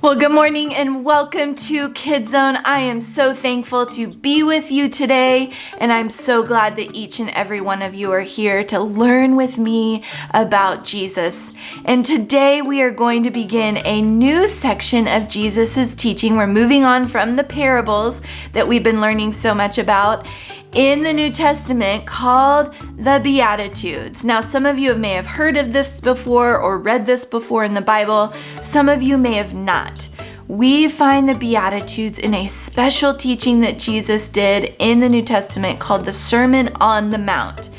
Well, good morning and welcome to Kid Zone. I am so thankful to be with you today, and I'm so glad that each and every one of you are here to learn with me about Jesus. And today we are going to begin a new section of Jesus's teaching. We're moving on from the parables that we've been learning so much about in the New Testament called the Beatitudes. Now, some of you may have heard of this before or read this before in the Bible. Some of you may have not. We find the Beatitudes in a special teaching that Jesus did in the New Testament called the Sermon on the Mount.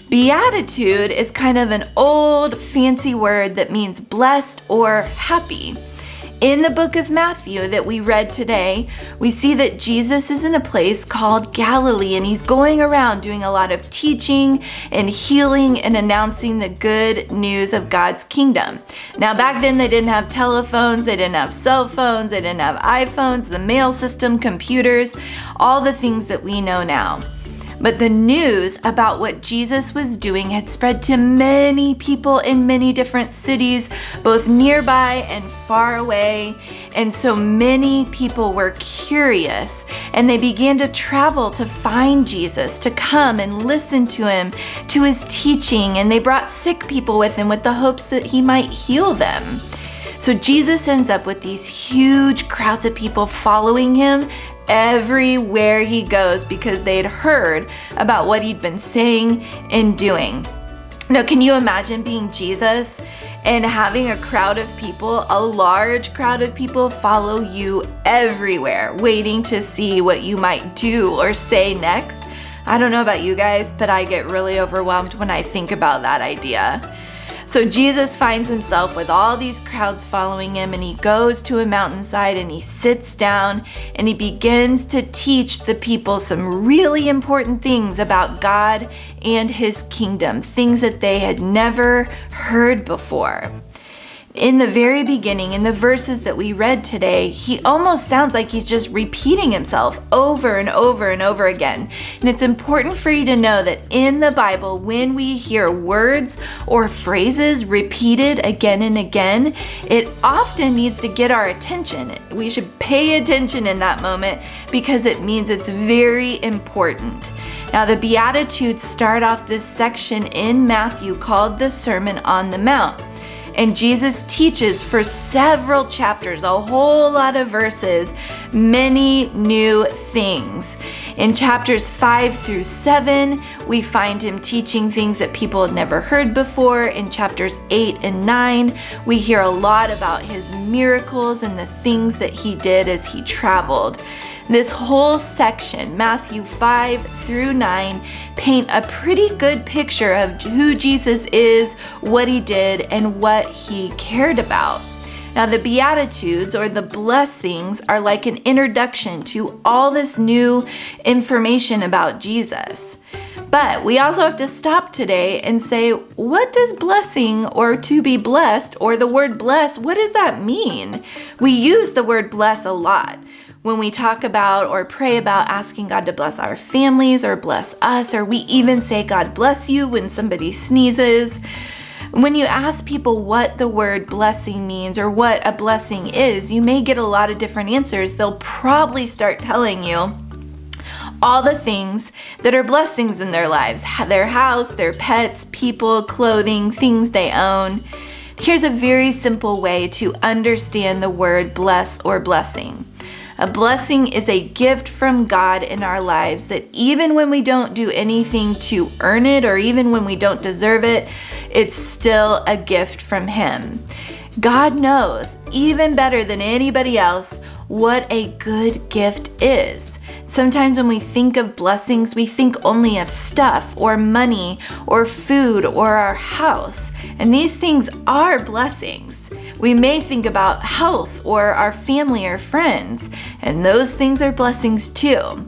Beatitude is kind of an old fancy word that means blessed or happy. In the book of Matthew that we read today, we see that Jesus is in a place called Galilee, and he's going around doing a lot of teaching and healing and announcing the good news of God's kingdom. Now, back then they didn't have telephones, they didn't have cell phones, they didn't have iPhones, the mail system, computers, all the things that we know now. But the news about what Jesus was doing had spread to many people in many different cities, both nearby and far away. And so many people were curious, and they began to travel to find Jesus, to come and listen to him, to his teaching. And they brought sick people with him with the hopes that he might heal them. So Jesus ends up with these huge crowds of people following him everywhere he goes because they'd heard about what he'd been saying and doing. Now, can you imagine being Jesus and having a crowd of people, a large crowd of people, follow you everywhere, waiting to see what you might do or say next? I don't know about you guys, but I get really overwhelmed when I think about that idea. So Jesus finds himself with all these crowds following him, and he goes to a mountainside and he sits down and he begins to teach the people some really important things about God and his kingdom, things that they had never heard before. In the very beginning, in the verses that we read today, he almost sounds like he's just repeating himself over and over and over again. And it's important for you to know that in the Bible, when we hear words or phrases repeated again and again, it often needs to get our attention. We should pay attention in that moment because it means it's very important. Now, the Beatitudes start off this section in Matthew called the Sermon on the Mount. And Jesus teaches for several chapters, a whole lot of verses, many new things. In chapters 5 through 7, we find him teaching things that people had never heard before. In chapters 8 and 9, we hear a lot about his miracles and the things that he did as he traveled. This whole section, Matthew 5 through 9, paint a pretty good picture of who Jesus is, what he did, and what he cared about. Now, the Beatitudes, or the blessings, are like an introduction to all this new information about Jesus. But we also have to stop today and say, what does blessing or to be blessed, or the word bless, what does that mean? We use the word bless a lot when we talk about or pray about asking God to bless our families or bless us, or we even say God bless you when somebody sneezes. When you ask people what the word blessing means or what a blessing is, you may get a lot of different answers. They'll probably start telling you all the things that are blessings in their lives, their house, their pets, people, clothing, things they own. Here's a very simple way to understand the word bless or blessing. A blessing is a gift from God in our lives that even when we don't do anything to earn it, or even when we don't deserve it, it's still a gift from Him. God knows, even better than anybody else, what a good gift is. Sometimes when we think of blessings, we think only of stuff or money or food or our house. And these things are blessings. We may think about health or our family or friends, and those things are blessings too.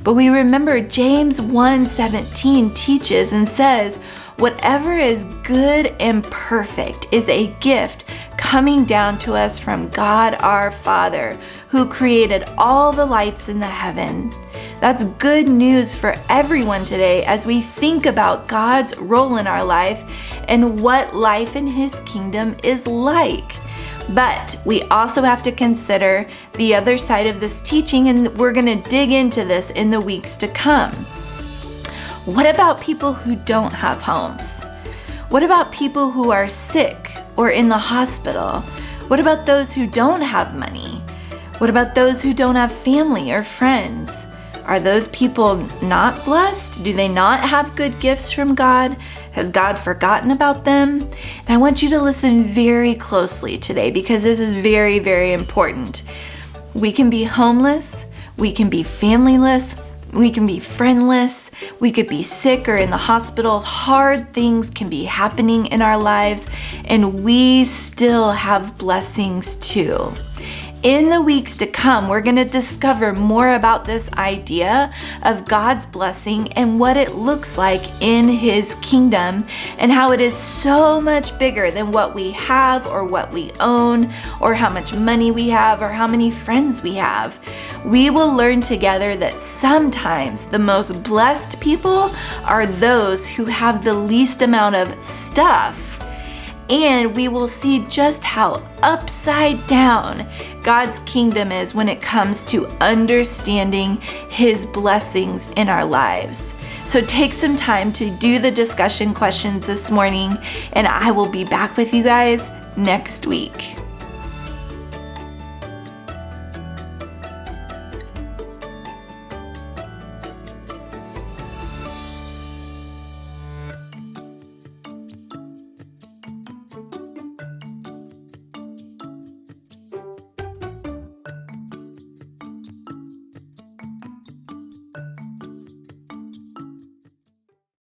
But we remember James 1:17 teaches and says, whatever is good and perfect is a gift coming down to us from God our Father, who created all the lights in the heaven. That's good news for everyone today as we think about God's role in our life and what life in His kingdom is like. But we also have to consider the other side of this teaching, and we're going to dig into this in the weeks to come. What about people who don't have homes? What about people who are sick or in the hospital? What about those who don't have money? What about those who don't have family or friends? Are those people not blessed? Do they not have good gifts from God? Has God forgotten about them? And I want you to listen very closely today because this is very, very important. We can be homeless. We can be familyless. We can be friendless. We could be sick or in the hospital. Hard things can be happening in our lives, and we still have blessings too. In the weeks to come, we're going to discover more about this idea of God's blessing and what it looks like in His kingdom and how it is so much bigger than what we have or what we own or how much money we have or how many friends we have. We will learn together that sometimes the most blessed people are those who have the least amount of stuff. And we will see just how upside down God's kingdom is when it comes to understanding His blessings in our lives. So take some time to do the discussion questions this morning, and I will be back with you guys next week.